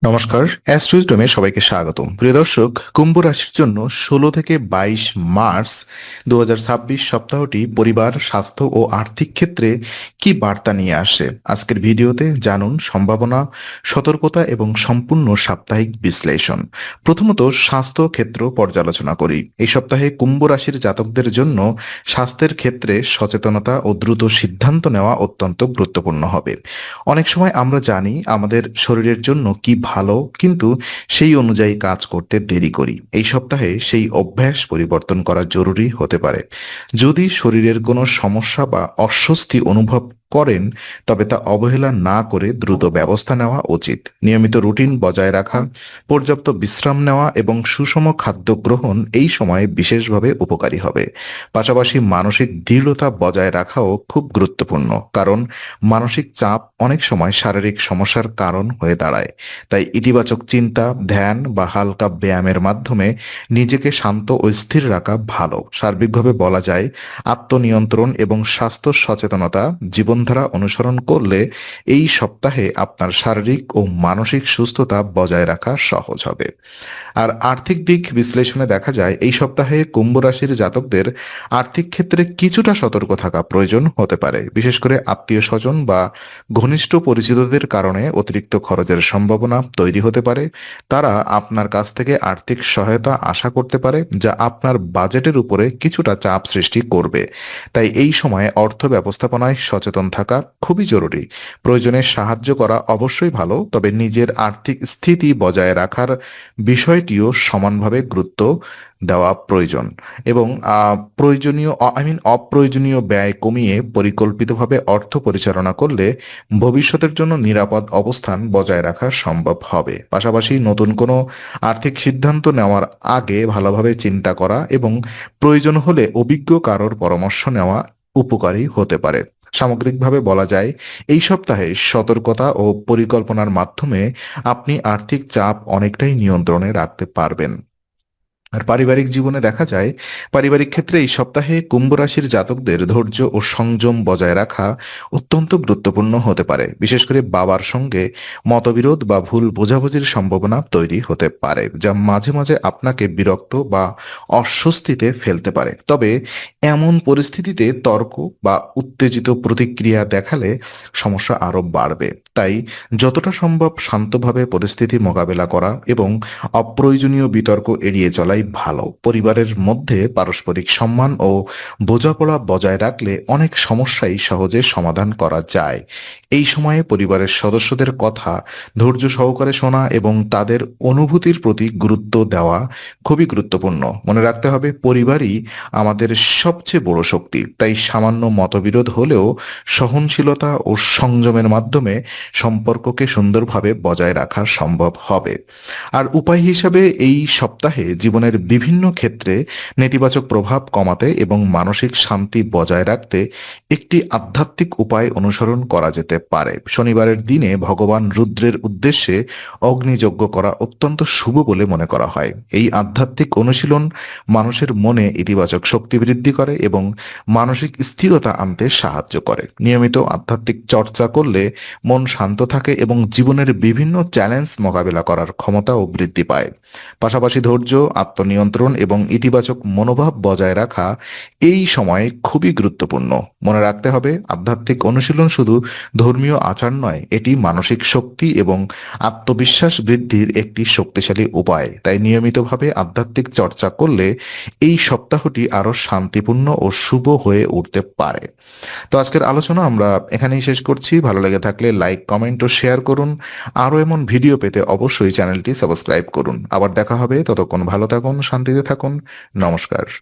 নমস্কার, অ্যাস্ট্রোইজডমে সবাইকে স্বাগতম। প্রিয় দর্শক, কুম্ভ রাশির জন্য ১৬ থেকে ২২ মার্চ ২০২৬ সপ্তাহটি পরিবার, স্বাস্থ্য ও আর্থিক ক্ষেত্রে কি বার্তা নিয়ে আসে। আজকের ভিডিওতে জানুন সম্ভাবনা, সতর্কতা এবং সম্পূর্ণ সাপ্তাহিক বিশ্লেষণ। প্রথমত স্বাস্থ্য ক্ষেত্র পর্যালোচনা করি। এই সপ্তাহে কুম্ভ রাশির জাতকদের জন্য স্বাস্থ্যের ক্ষেত্রে সচেতনতা ও দ্রুত সিদ্ধান্ত নেওয়া অত্যন্ত গুরুত্বপূর্ণ হবে। অনেক সময় আমরা জানি আমাদের শরীরের জন্য কি ভালো, কিন্তু সেই অনুযায়ী কাজ করতে দেরি করি। এই সপ্তাহে সেই অভ্যাস পরিবর্তন করা জরুরি হতে পারে। যদি শরীরের কোনো সমস্যা বা অস্বস্তি অনুভব করেন, তবে তা অবহেলা না করে দ্রুত ব্যবস্থা নেওয়া উচিত। নিয়মিত রুটিন বজায় রাখা, পর্যাপ্ত বিশ্রাম নেওয়া এবং সুষম খাদ্য গ্রহণ এই সময়ে বিশেষভাবে উপকারী হবে। পাশাপাশি মানসিক দৃঢ়তা বজায় রাখাও খুব গুরুত্বপূর্ণ, কারণ মানসিক চাপ অনেক সময় শারীরিক সমস্যার কারণ হয়ে দাঁড়ায়। তাই ইতিবাচক চিন্তা, ধ্যান বা হালকা ব্যায়ামের মাধ্যমে নিজেকে শান্ত ও স্থির রাখা ভালো। সার্বিকভাবে বলা যায়, আত্মনিয়ন্ত্রণ এবং স্বাস্থ্য সচেতনতা জীবনধারা অনুসরণ করলে এই সপ্তাহে আপনার শারীরিক ও মানসিক সুস্থতা বজায় রাখা সহজ হবে। আর আর্থিক দিক বিশ্লেষণে দেখা যায়, এই সপ্তাহে কুম্ভ রাশির জাতকদের আর্থিক ক্ষেত্রে কিছুটা সতর্ক থাকা প্রয়োজন হতে পারে। বিশেষ করে আত্মীয় স্বজন বা ঘনিষ্ঠ পরিচিতদের কারণে অতিরিক্ত খরচের সম্ভাবনা তৈরি হতে পারে। তারা আপনার কাছ থেকে আর্থিক সহায়তা আশা করতে পারে, যা আপনার বাজেটের উপরে কিছুটা চাপ সৃষ্টি করবে। তাই এই সময়ে অর্থ ব্যবস্থাপনায় সচেতন থাকা খুবই জরুরি। প্রয়োজনে সাহায্য করা অবশ্যই ভালো, তবে নিজের আর্থিক স্থিতি বজায় রাখার বিষয়টিও সমানভাবে গুরুত্ব দেওয়া প্রয়োজন। এবং অপ্রয়োজনীয় ব্যয় কমিয়ে পরিকল্পিতভাবে অর্থ পরিচালনা করলে ভবিষ্যতের জন্য নিরাপদ অবস্থান বজায় রাখা সম্ভব হবে। পাশাপাশি নতুন কোনো আর্থিক সিদ্ধান্ত নেওয়ার আগে ভালোভাবে চিন্তা করা এবং প্রয়োজন হলে অভিজ্ঞ কারোর পরামর্শ নেওয়া উপকারী হতে পারে। সামগ্রিকভাবে বলা যায়, এই সপ্তাহে সতর্কতা ও পরিকল্পনার মাধ্যমে আপনি আর্থিক চাপ অনেকটাই নিয়ন্ত্রণে রাখতে পারবেন। আর পারিবারিক জীবনে দেখা যায়, পারিবারিক ক্ষেত্রে এই সপ্তাহে কুম্ভ রাশির জাতকদের ধৈর্য ও সংযম বজায় রাখা অত্যন্ত গুরুত্বপূর্ণ হতে পারে। বিশেষ করে বাবার সঙ্গে মতবিরোধ বা ভুল বোঝাবুঝির সম্ভাবনা তৈরি হতে পারে, যা মাঝে মাঝে আপনাকে বিরক্ত বা অস্বস্তিতে ফেলতে পারে। তবে এমন পরিস্থিতিতে তর্ক বা উত্তেজিত প্রতিক্রিয়া দেখালে সমস্যা আরো বাড়বে। তাই যতটা সম্ভব শান্তভাবে পরিস্থিতি মোকাবেলা করা এবং অপ্রয়োজনীয় বিতর্ক এড়িয়ে চলাই ভালো। পরিবারের মধ্যে পারস্পরিক সম্মান ও বোঝাপড়া বজায় রাখলে অনেক সমস্যাই সহজে সমাধান করা যায়। এই সময়ে পরিবারের সদস্যদের কথা ধৈর্য সহকারে শোনা এবং তাদের অনুভূতির প্রতি গুরুত্ব দেওয়া খুবই গুরুত্বপূর্ণ। মনে রাখতে হবে, পরিবারই আমাদের সবচেয়ে বড় শক্তি। তাই সামান্য মতবিরোধ হলেও সহনশীলতা ও সংযমের মাধ্যমে সম্পর্ককে সুন্দরভাবে বজায় রাখা সম্ভব হবে। আর উপায় হিসাবে এই সপ্তাহে জীবনের বিভিন্ন ক্ষেত্রে নেতিবাচক প্রভাব কমাতে এবং মানসিক শান্তি বজায় রাখতে একটি আধ্যাত্মিক উপায় অনুসরণ করা যেতে পারে। শনিবারের দিনে ভগবান রুদ্রের উদ্দেশ্যে অগ্নিযজ্ঞ করা অত্যন্ত শুভ বলে মনে করা হয়। এই আধ্যাত্মিক অনুশীলন মানুষের মনে ইতিবাচক শক্তি বৃদ্ধি করে এবং মানসিক স্থিরতা আনতে সাহায্য করে। নিয়মিত আধ্যাত্মিক চর্চা করলে মন শান্ত থাকে এবং জীবনের বিভিন্ন চ্যালেঞ্জ মোকাবেলা করার ক্ষমতাও বৃদ্ধি পায়। পাশাপাশি ধৈর্য, আত্মনিয়ন্ত্রণ এবং ইতিবাচক মনোভাব বজায় রাখা এই সময়ে খুবই গুরুত্বপূর্ণ। মনে রাখতে হবে, আধ্যাত্মিক অনুশীলন শুধু ধর্মীয় আচার নয়, এটি মানসিক শক্তি এবং আত্মবিশ্বাস বৃদ্ধির একটি শক্তিশালী উপায়। তাই নিয়মিতভাবে আধ্যাত্মিক চর্চা করলে এই সপ্তাহটি আরো শান্তিপূর্ণ ও শুভ হয়ে উঠতে পারে। তো আজকের আলোচনা আমরা এখানেই শেষ করছি। ভালো লেগে থাকলে লাইক, কমেন্ট ও শেয়ার করুন। আরও এমন ভিডিও পেতে অবশ্যই চ্যানেলটি সাবস্ক্রাইব করুন। আবার দেখা হবে, ততক্ষণ ভালো থাকুন, শান্তিতে থাকুন। নমস্কার।